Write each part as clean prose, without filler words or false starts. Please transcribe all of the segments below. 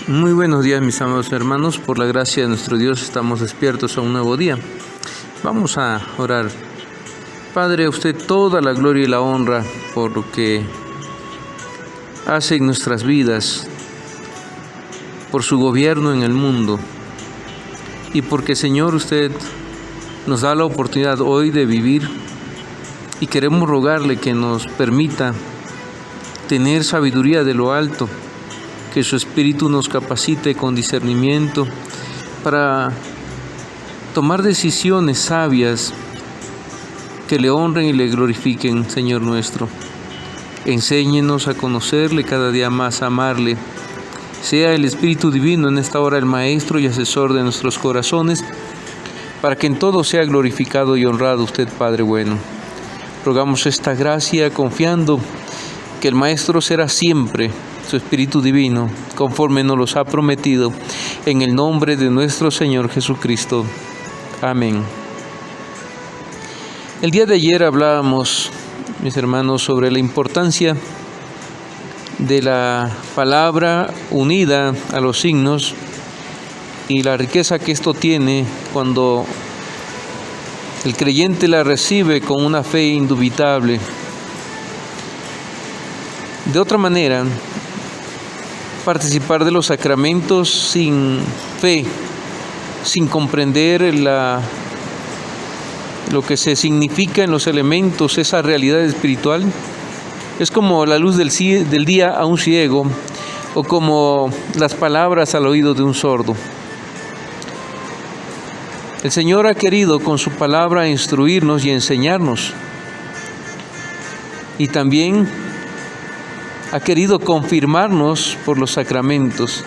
Muy buenos días, mis amados hermanos. Por la gracia de nuestro Dios estamos despiertos a un nuevo día. Vamos a orar. Padre, a usted toda la gloria y la honra por lo que hace en nuestras vidas, por su gobierno en el mundo y porque, Señor, usted nos da la oportunidad hoy de vivir y queremos rogarle que nos permita tener sabiduría de lo alto, que su Espíritu nos capacite con discernimiento para tomar decisiones sabias que le honren y le glorifiquen, Señor nuestro. Enséñenos a conocerle cada día más, a amarle. Sea el Espíritu Divino en esta hora el Maestro y asesor de nuestros corazones, para que en todo sea glorificado y honrado usted, Padre bueno. Rogamos esta gracia confiando que el Maestro será siempre su Espíritu Divino, conforme nos los ha prometido, en el nombre de nuestro Señor Jesucristo. Amén. El día de ayer hablábamos, mis hermanos, sobre la importancia de la palabra unida a los signos y la riqueza que esto tiene cuando el creyente la recibe con una fe indubitable. De otra manera, participar de los sacramentos sin fe, sin comprender lo que se significa en los elementos, esa realidad espiritual, es como la luz del día a un ciego o como las palabras al oído de un sordo. El Señor ha querido con su palabra instruirnos y enseñarnos, y también ha querido confirmarnos por los sacramentos.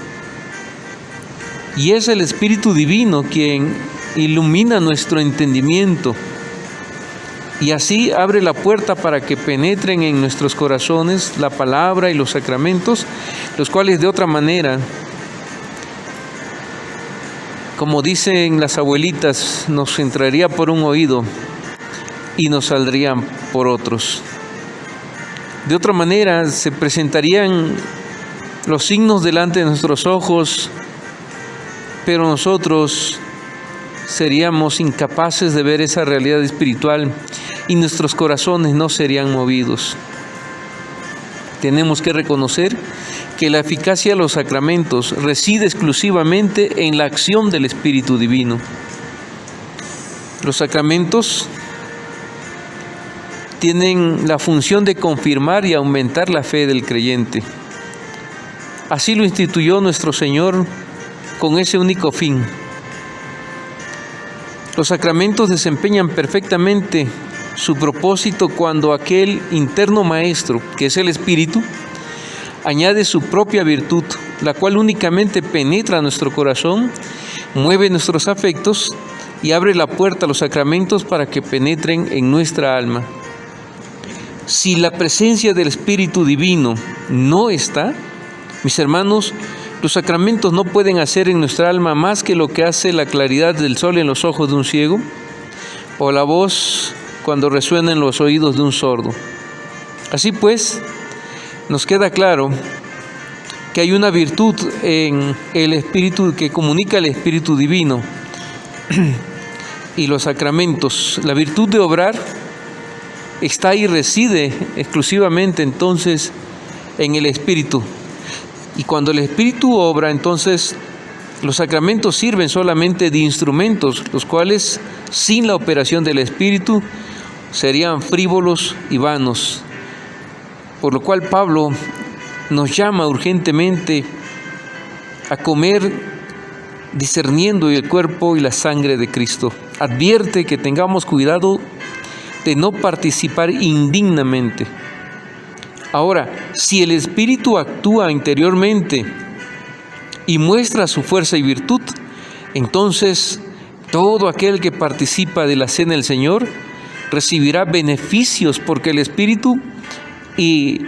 Y es el Espíritu Divino quien ilumina nuestro entendimiento y así abre la puerta para que penetren en nuestros corazones la palabra y los sacramentos, los cuales de otra manera, como dicen las abuelitas, nos entraría por un oído y nos saldrían por otros. De otra manera, se presentarían los signos delante de nuestros ojos, pero nosotros seríamos incapaces de ver esa realidad espiritual y nuestros corazones no serían movidos. Tenemos que reconocer que la eficacia de los sacramentos reside exclusivamente en la acción del Espíritu Divino. Los sacramentos tienen la función de confirmar y aumentar la fe del creyente. Así lo instituyó nuestro Señor con ese único fin. Los sacramentos desempeñan perfectamente su propósito cuando aquel interno maestro, que es el Espíritu, añade su propia virtud, la cual únicamente penetra nuestro corazón, mueve nuestros afectos y abre la puerta a los sacramentos para que penetren en nuestra alma. Si la presencia del Espíritu Divino no está, mis hermanos, los sacramentos no pueden hacer en nuestra alma más que lo que hace la claridad del sol en los ojos de un ciego o la voz cuando resuena en los oídos de un sordo. Así pues, nos queda claro que hay una virtud en el Espíritu que comunica el Espíritu Divino y los sacramentos. La virtud de obrar está y reside exclusivamente entonces en el Espíritu. Y cuando el Espíritu obra, entonces los sacramentos sirven solamente de instrumentos, los cuales sin la operación del Espíritu serían frívolos y vanos. Por lo cual Pablo nos llama urgentemente a comer discerniendo el cuerpo y la sangre de Cristo. Advierte que tengamos cuidado de no participar indignamente. Ahora, si el Espíritu actúa interiormente y muestra su fuerza y virtud, entonces todo aquel que participa de la cena del Señor recibirá beneficios, porque el Espíritu y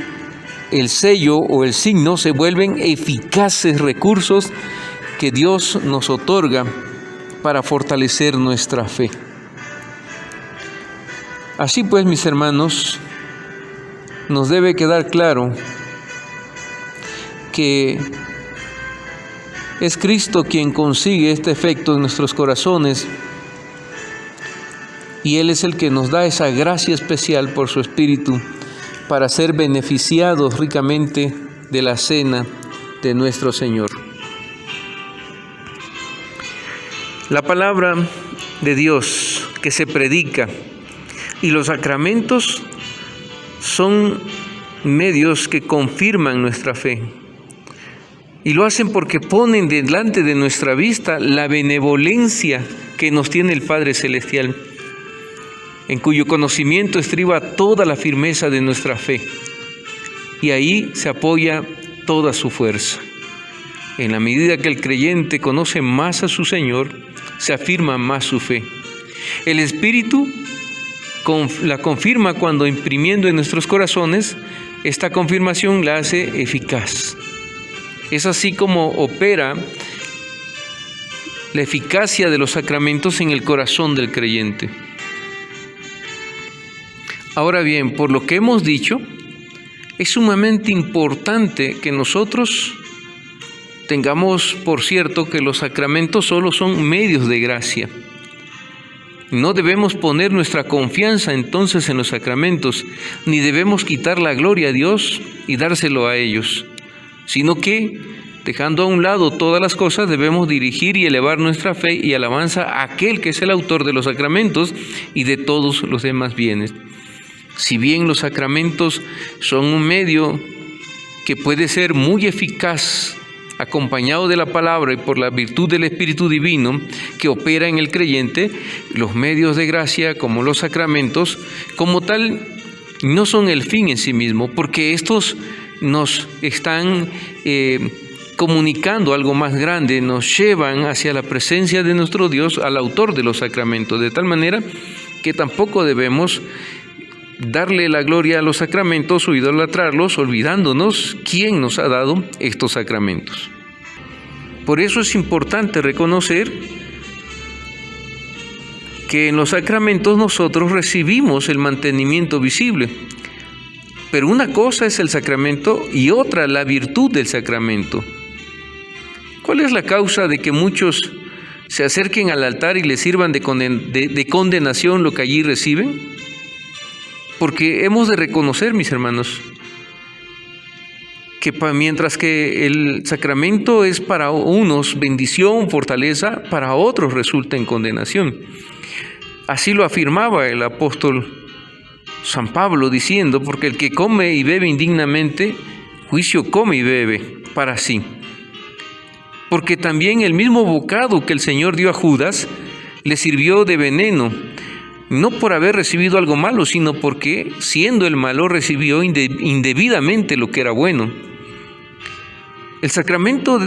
el sello o el signo se vuelven eficaces recursos que Dios nos otorga para fortalecer nuestra fe. Así pues, mis hermanos, nos debe quedar claro que Es Cristo quien consigue este efecto en nuestros corazones y Él es el que nos da esa gracia especial por su Espíritu para ser beneficiados ricamente de la cena de nuestro Señor. La palabra de Dios que se predica y los sacramentos son medios que confirman nuestra fe. Y lo hacen porque ponen delante de nuestra vista la benevolencia que nos tiene el Padre Celestial, en cuyo conocimiento estriba toda la firmeza de nuestra fe. Y ahí se apoya toda su fuerza. En la medida que el creyente conoce más a su Señor, se afirma más su fe. El Espíritu la confirma cuando, imprimiendo en nuestros corazones, esta confirmación la hace eficaz. Es así como opera la eficacia de los sacramentos en el corazón del creyente. Ahora bien, por lo que hemos dicho, es sumamente importante que nosotros tengamos por cierto que los sacramentos solo son medios de gracia. No debemos poner nuestra confianza entonces en los sacramentos, ni debemos quitar la gloria a Dios y dárselo a ellos, sino que, dejando a un lado todas las cosas, debemos dirigir y elevar nuestra fe y alabanza a aquel que es el autor de los sacramentos y de todos los demás bienes. Si bien los sacramentos son un medio que puede ser muy eficaz, acompañado de la palabra y por la virtud del Espíritu Divino que opera en el creyente, los medios de gracia como los sacramentos, como tal, no son el fin en sí mismo, porque estos nos están comunicando algo más grande, nos llevan hacia la presencia de nuestro Dios, al autor de los sacramentos, de tal manera que tampoco debemos darle la gloria a los sacramentos o idolatrarlos, olvidándonos quién nos ha dado estos sacramentos. Por eso es importante reconocer que en los sacramentos nosotros recibimos el mantenimiento visible. Pero una cosa es el sacramento y otra la virtud del sacramento. ¿Cuál es la causa de que muchos se acerquen al altar y les sirvan de condenación lo que allí reciben? Porque hemos de reconocer, mis hermanos, que mientras que el sacramento es para unos bendición, fortaleza, para otros resulta en condenación. Así lo afirmaba el apóstol San Pablo diciendo, porque el que come y bebe indignamente, juicio come y bebe para sí. Porque también el mismo bocado que el Señor dio a Judas le sirvió de veneno, no por haber recibido algo malo, sino porque, siendo el malo, recibió indebidamente lo que era bueno. El sacramento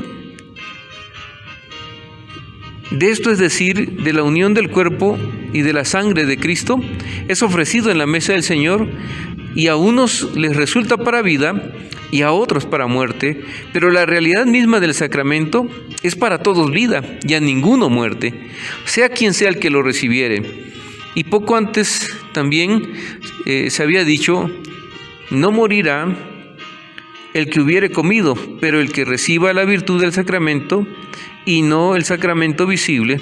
de esto, es decir, de la unión del cuerpo y de la sangre de Cristo, es ofrecido en la mesa del Señor y a unos les resulta para vida y a otros para muerte, pero la realidad misma del sacramento es para todos vida y a ninguno muerte, sea quien sea el que lo recibiere. Y poco antes también se había dicho, no morirá el que hubiere comido, pero el que reciba la virtud del sacramento y no el sacramento visible,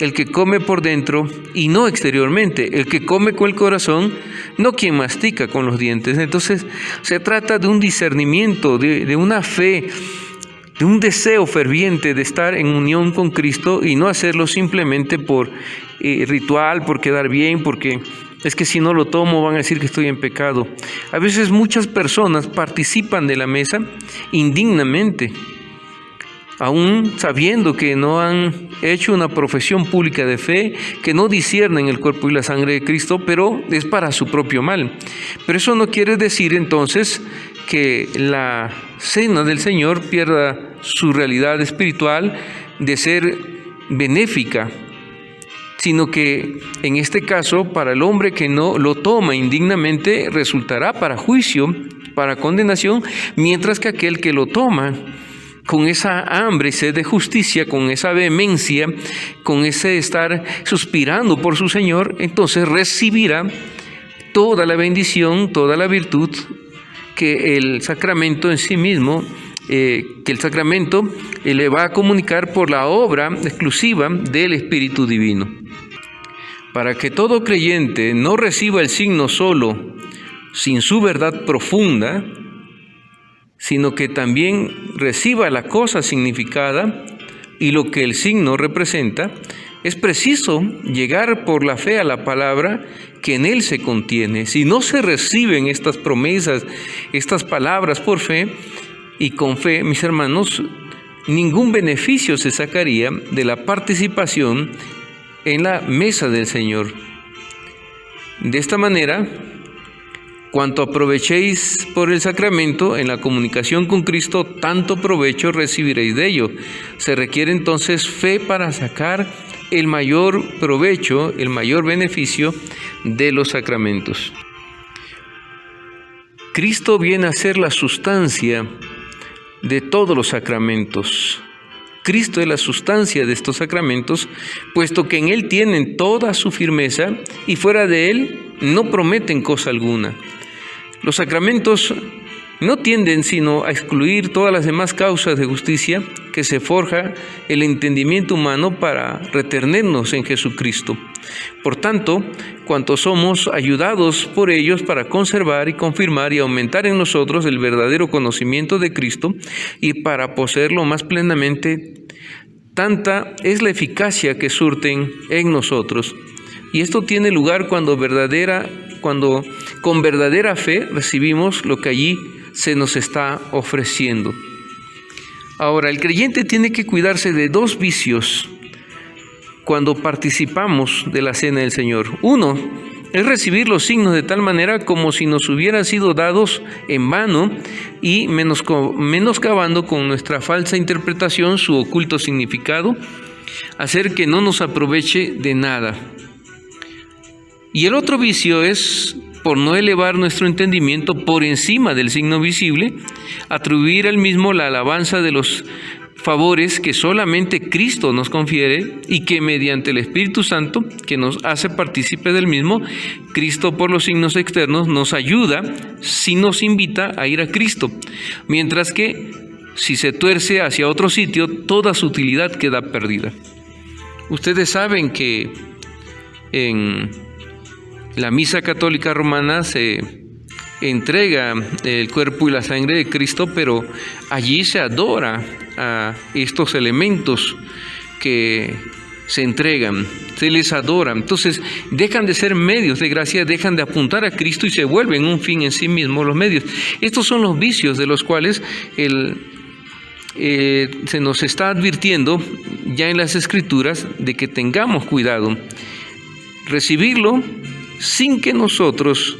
el que come por dentro y no exteriormente, el que come con el corazón, no quien mastica con los dientes. Entonces se trata de un discernimiento, de una fe, de un deseo ferviente de estar en unión con Cristo y no hacerlo simplemente por ritual, por quedar bien, porque es que si no lo tomo van a decir que estoy en pecado. A veces muchas personas participan de la mesa indignamente, aún sabiendo que no han hecho una profesión pública de fe, que no disciernen el cuerpo y la sangre de Cristo, pero es para su propio mal. Pero eso no quiere decir entonces que la cena del Señor pierda su realidad espiritual de ser benéfica, sino que en este caso, para el hombre que no lo toma indignamente, resultará para juicio, para condenación, mientras que aquel que lo toma con esa hambre y sed de justicia, con esa vehemencia, con ese estar suspirando por su Señor, entonces recibirá toda la bendición, toda la virtud que el sacramento en sí mismo que el sacramento le va a comunicar por la obra exclusiva del Espíritu Divino. Para que todo creyente no reciba el signo solo, sin su verdad profunda, sino que también reciba la cosa significada y lo que el signo representa, es preciso llegar por la fe a la palabra que en él se contiene. Si no se reciben estas promesas, estas palabras por fe y con fe, mis hermanos, ningún beneficio se sacaría de la participación en la mesa del Señor. De esta manera, cuanto aprovechéis por el sacramento en la comunicación con Cristo, tanto provecho recibiréis de ello. Se requiere entonces fe para sacar el mayor provecho, el mayor beneficio de los sacramentos. Cristo viene a ser la sustancia de todos los sacramentos. Cristo es la sustancia de estos sacramentos, puesto que en Él tienen toda su firmeza y fuera de Él no prometen cosa alguna. Los sacramentos no tienden sino a excluir todas las demás causas de justicia que se forja el entendimiento humano para retenernos en Jesucristo. Por tanto, cuantos somos ayudados por ellos para conservar y confirmar y aumentar en nosotros el verdadero conocimiento de Cristo y para poseerlo más plenamente, tanta es la eficacia que surten en nosotros. Y esto tiene lugar cuando con verdadera fe recibimos lo que allí se nos está ofreciendo. Ahora, el creyente tiene que cuidarse de dos vicios cuando participamos de la cena del Señor. Uno es recibir los signos de tal manera como si nos hubieran sido dados en vano y menoscabando con nuestra falsa interpretación su oculto significado, hacer que no nos aproveche de nada. Y el otro vicio es, por no elevar nuestro entendimiento por encima del signo visible, atribuir al mismo la alabanza de los favores que solamente Cristo nos confiere y que mediante el Espíritu Santo, que nos hace partícipe del mismo, Cristo por los signos externos nos ayuda si nos invita a ir a Cristo, mientras que si se tuerce hacia otro sitio, toda su utilidad queda perdida. Ustedes saben que en la misa católica romana se entrega el cuerpo y la sangre de Cristo, pero allí se adora a estos elementos que se entregan, se les adora. Entonces dejan de ser medios de gracia, dejan de apuntar a Cristo y se vuelven un fin en sí mismos los medios. Estos son los vicios de los cuales se nos está advirtiendo ya en las Escrituras de que tengamos cuidado. Recibirlo sin que nosotros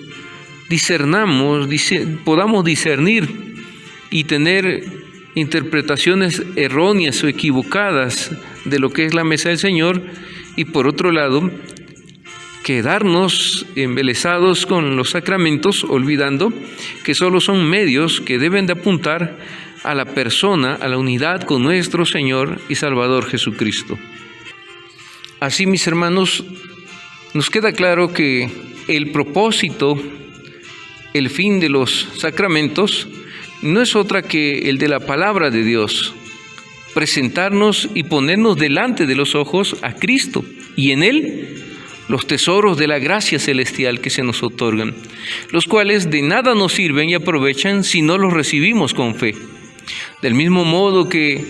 podamos discernir y tener interpretaciones erróneas o equivocadas de lo que es la mesa del Señor, y por otro lado, quedarnos embelesados con los sacramentos, olvidando que solo son medios que deben de apuntar a la persona, a la unidad con nuestro Señor y Salvador Jesucristo. Así, mis hermanos, nos queda claro que el propósito, el fin de los sacramentos, no es otra que el de la palabra de Dios, presentarnos y ponernos delante de los ojos a Cristo y en Él los tesoros de la gracia celestial que se nos otorgan, los cuales de nada nos sirven y aprovechan si no los recibimos con fe. Del mismo modo que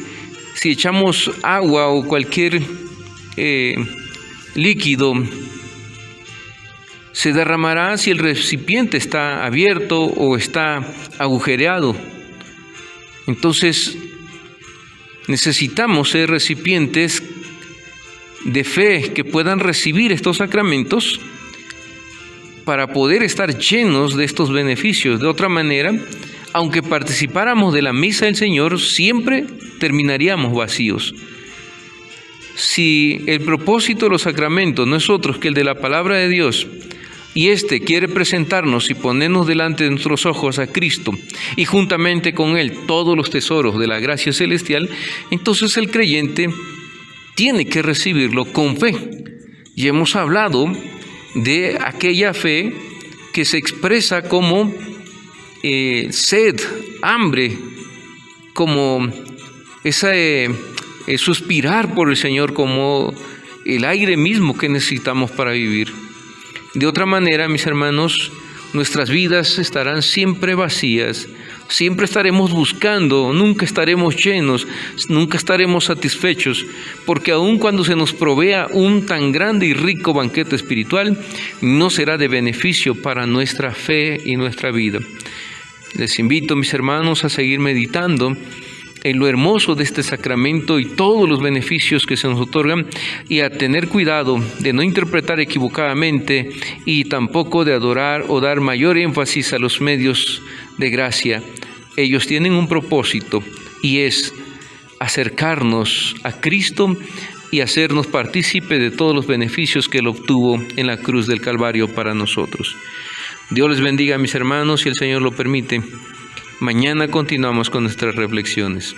si echamos agua o cualquier líquido, se derramará si el recipiente está abierto o está agujereado. Entonces, necesitamos ser recipientes de fe que puedan recibir estos sacramentos para poder estar llenos de estos beneficios. De otra manera, aunque participáramos de la misa del Señor, siempre terminaríamos vacíos. Si el propósito de los sacramentos no es otro que el de la palabra de Dios, y quiere presentarnos y ponernos delante de nuestros ojos a Cristo, y juntamente con Él todos los tesoros de la gracia celestial, entonces el creyente tiene que recibirlo con fe. Y hemos hablado de aquella fe que se expresa como sed, hambre, como ese suspirar por el Señor, como el aire mismo que necesitamos para vivir. De otra manera, mis hermanos, nuestras vidas estarán siempre vacías, siempre estaremos buscando, nunca estaremos llenos, nunca estaremos satisfechos, porque aun cuando se nos provea un tan grande y rico banquete espiritual, no será de beneficio para nuestra fe y nuestra vida. Les invito, mis hermanos, a seguir meditando en lo hermoso de este sacramento y todos los beneficios que se nos otorgan, y a tener cuidado de no interpretar equivocadamente y tampoco de adorar o dar mayor énfasis a los medios de gracia. Ellos tienen un propósito, y es acercarnos a Cristo y hacernos partícipe de todos los beneficios que Él obtuvo en la cruz del Calvario para nosotros. Dios les bendiga, mis hermanos, si el Señor lo permite. Mañana continuamos con nuestras reflexiones.